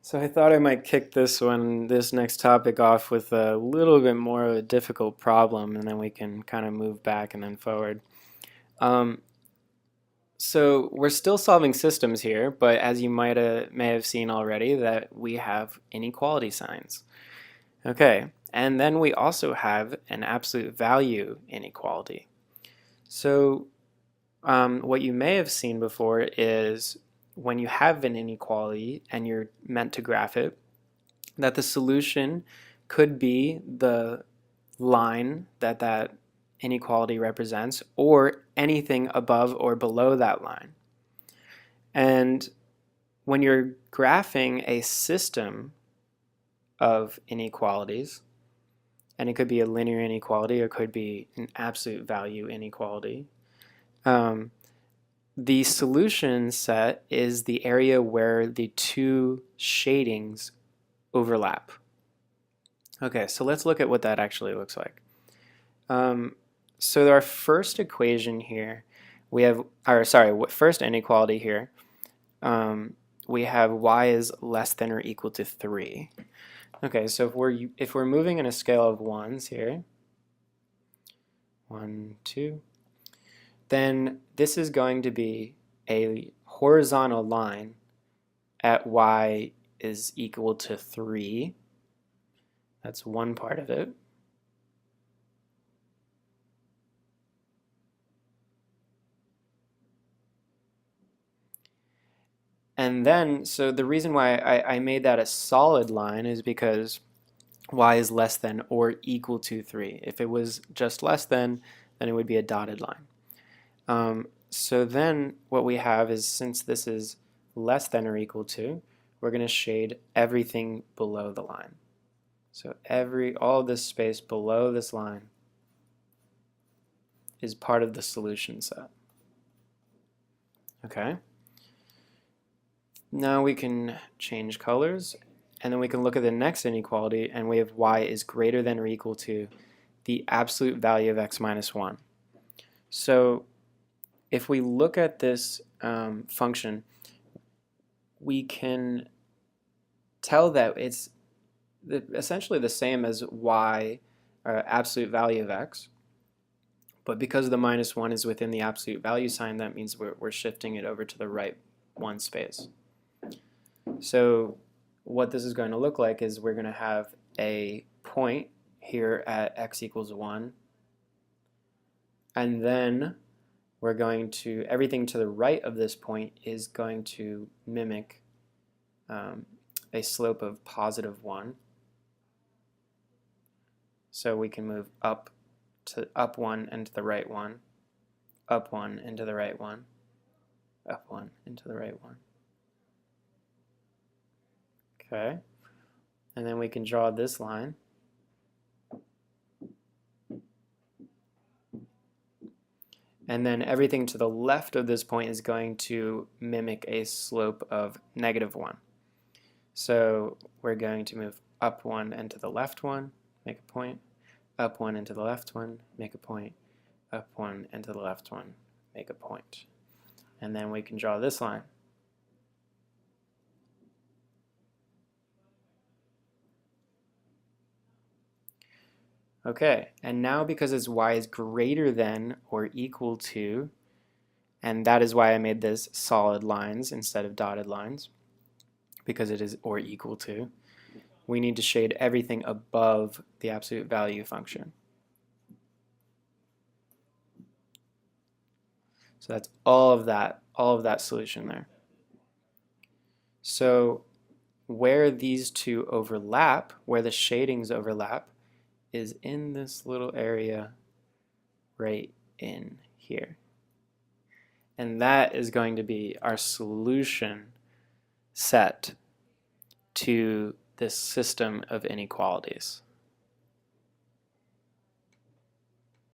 So I thought I might kick this next topic off with a little bit more of a difficult problem, and then we can kind of move back and then forward. Um, so we're still solving systems here, but as you may have seen already, that we have inequality signs. Okay, and then we also have an absolute value inequality. So what you may have seen before is when you have an inequality and you're meant to graph it, that the solution could be the line that that inequality represents or anything above or below that line. And when you're graphing a system of inequalities, and it could be a linear inequality or it could be an absolute value inequality, um, the solution set is the area where the two shadings overlap. Okay, so let's look at what that actually looks like. So our first equation here, first inequality here, we have y is less than or equal to 3. Okay, so if we're moving in a scale of ones here, 1, 2, then this is going to be a horizontal line at y is equal to 3. That's one part of it. And then, so the reason why I made that a solid line is because y is less than or equal to 3. If it was just less than, then it would be a dotted line. So then what we have is, since this is less than or equal to, we're going to shade everything below the line. So all of this space below this line is part of the solution set. Okay. Now we can change colors, and then we can look at the next inequality, and we have y is greater than or equal to the absolute value of x minus 1. So if we look at this function, we can tell that it's essentially the same as y, or absolute value of x, but because the minus 1 is within the absolute value sign, that means we're shifting it over to the right one space. So what this is going to look like is we're going to have a point here at x equals 1, and then we're going to, everything to the right of this point is going to mimic a slope of positive 1. So we can move up 1 and to the right 1, up 1 into the right 1, up 1 into the right 1. Okay, and then we can draw this line. And then everything to the left of this point is going to mimic a slope of negative 1. So we're going to move up 1 and to the left 1, make a point, up 1 and to the left 1, make a point, up 1 and to the left 1, make a point. And then we can draw this line. Okay, and now because it's y is greater than or equal to, and that is why I made this solid lines instead of dotted lines, because it is or equal to, we need to shade everything above the absolute value function. So that's all of that solution there. So where these two overlap, where the shadings overlap, is in this little area right in here. And that is going to be our solution set to this system of inequalities.